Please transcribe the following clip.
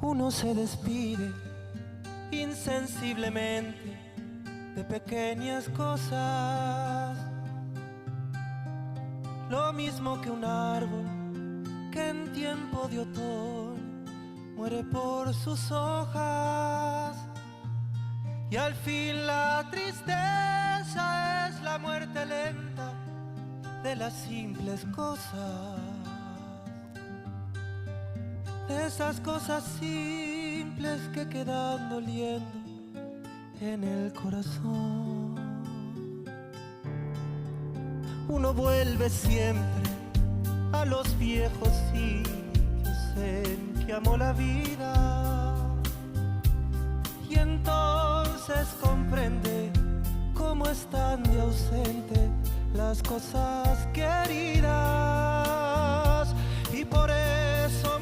Uno se despide insensiblemente de pequeñas cosas, lo mismo que un árbol que en tiempo de otoño muere por sus hojas. Y al fin la tristeza es la muerte lenta de las simples cosas, de esas cosas simples que quedan doliendo en el corazón. Uno vuelve siempre a los viejos sitios en que amó la vida, y entonces comprende cómo están de ausente las cosas queridas. Y por eso